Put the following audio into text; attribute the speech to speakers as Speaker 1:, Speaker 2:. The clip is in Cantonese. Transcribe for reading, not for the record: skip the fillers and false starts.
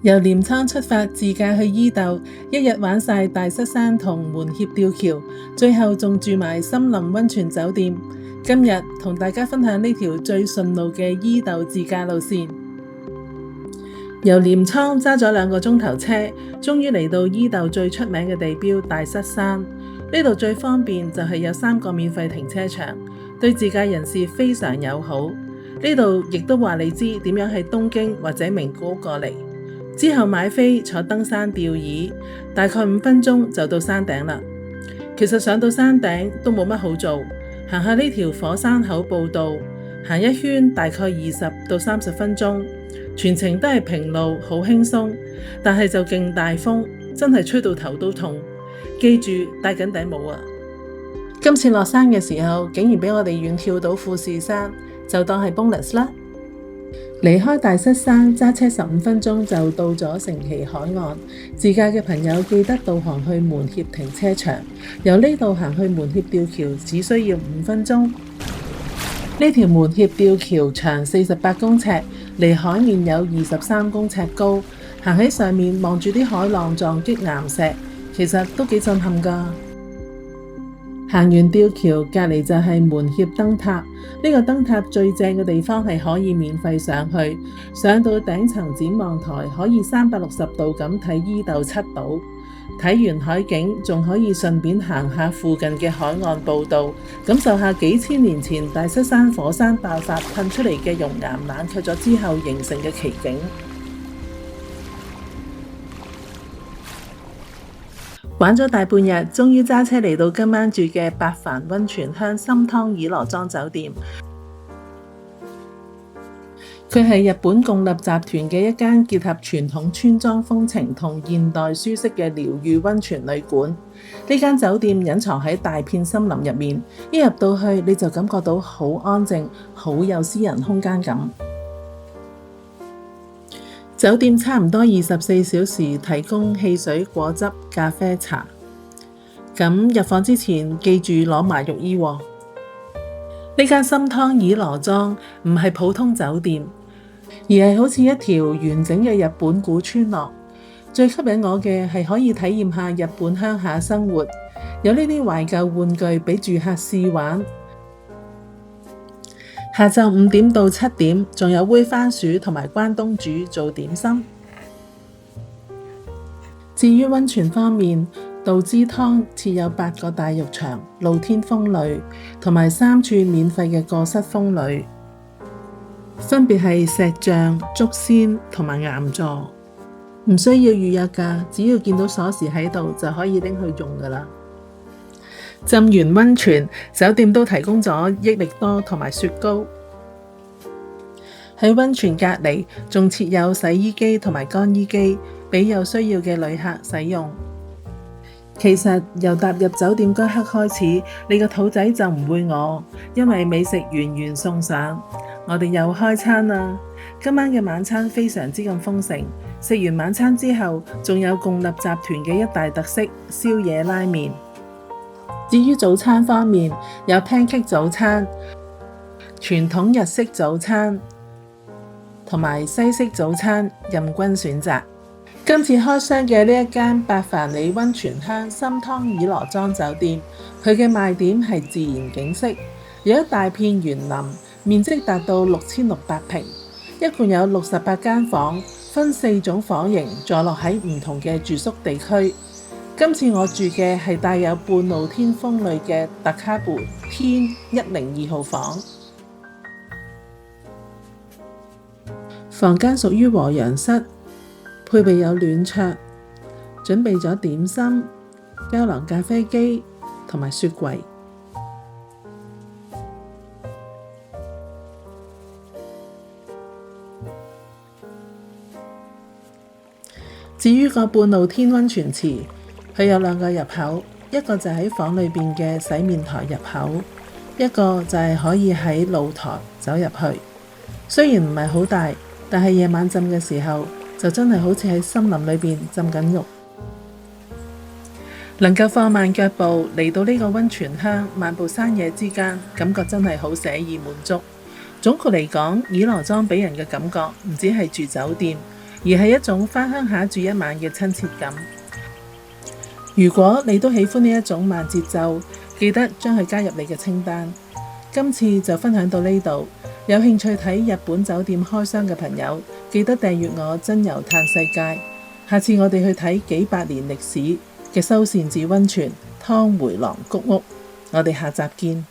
Speaker 1: 由鎌倉出發自駕去伊豆，一日玩晒大塞山同門歇吊橋，最後仲住埋森林溫泉酒店。今日同大家分享呢條最順路嘅伊豆自駕路線。由鎌倉揸咗2個鐘頭車，終於嚟到伊豆最出名嘅地標大塞山。呢度最方便就係有3個免費停車場，對自駕人士非常友好。呢度亦都話你知點樣喺東京或者名古屋過嚟。之後買飛坐登山吊椅，大概5分鐘就到山頂啦。其實上到山頂都冇乜好做，行下呢條火山口步道，行一圈大概20到30分鐘，全程都係平路，好輕鬆。但係就勁大風，真係吹到頭都痛。記住戴緊頂帽啊！今次落山嘅時候，竟然俾我哋遠眺到富士山，就當係 bonus 啦。離開大塞山，揸車15分鐘就到咗城崎海岸。自駕嘅朋友記得導航去門歇停車場，由呢度行去門歇吊橋只需要5分鐘。呢條門歇吊橋長48公尺，離海面有23公尺高，行喺上面望住啲海浪撞擊岩石，其實都幾震撼㗎。行完吊橋隔離就係門歇燈塔，呢個燈塔最正嘅地方係可以免費上去，上到頂層展望台可以360度咁睇伊豆七島，睇完海景仲可以順便行下附近嘅海岸步道，感受下幾千年前大塞山火山爆發噴出嚟嘅熔岩冷卻咗之後形成嘅奇景。玩咗大半日，終於揸車嚟到今晚住嘅八幡溫泉鄉深湯倚羅莊酒店。佢係日本共立集團嘅一間結合傳統村莊風情同現代舒適嘅療癒溫泉旅館。呢間酒店隱藏喺大片森林入面，一入到去你就感覺到好安靜，好有私人空間感。酒店差唔多24小時提供汽水、果汁、咖啡、茶。咁入房之前記住攞埋浴衣喎。呢間深湯倚羅莊唔係普通酒店，而係好似一條完整嘅日本古村落。最吸引我嘅係可以體驗下日本鄉下生活，有呢啲懷舊玩具俾住客試玩。下晝5點到7點，仲有煨番薯同埋關東煮做點心。至於溫泉方面，道之湯設有8個大浴場、露天風呂同埋3處免費嘅個室風呂，分別係石像、竹仙同埋岩座，唔需要預約㗎，只要見到鎖匙喺度就可以拎去用㗎啦。浸完溫泉，酒店都提供咗益力多同埋雪糕。喺溫泉隔離仲設有洗衣機同埋乾衣機，俾有需要嘅旅客使用。其實由踏入酒店嗰刻開始，你個肚仔就唔會餓，因為美食源源送上。我哋又開餐啦！今晚嘅晚餐非常之咁豐盛，食完晚餐之後，仲有共立集團嘅一大特色宵夜拉麵。至於早餐方面，有 pancake 早餐、傳統日式早餐同埋西式早餐，任君選擇。今次開箱嘅呢一間八幡里溫泉鄉深湯倚羅莊酒店，佢嘅賣點係自然景色，有一大片園林，面積達到6600平，一共有68間房，分4種房型，坐落喺唔同嘅住宿地區。今次我住嘅係帶有半露天風呂嘅特卡湖天102號房，房間屬於和洋室，配備有暖桌，準備咗點心、膠囊咖啡機同埋雪櫃。至於個半露天溫泉池，佢有2個入口，一個就喺房裏邊嘅洗面台入口，一個就係可以喺露台走入去。雖然唔係好大，但係夜晚浸嘅時候就真係好似喺森林裏邊浸緊浴。能夠放慢腳步嚟到呢個溫泉鄉，漫步山野之間，感覺真係好寫意滿足。總括嚟講，倚羅莊俾人嘅感覺唔止係住酒店，而係一種返鄉下住一晚嘅親切感。如果你都喜歡呢一種慢節奏，記得將佢加入你嘅清單。今次就分享到呢度，有興趣睇日本酒店開箱嘅朋友，記得訂閱我真遊嘆世界。下次我哋去睇幾百年歷史嘅修善寺溫泉湯迴廊谷屋，我哋下集見。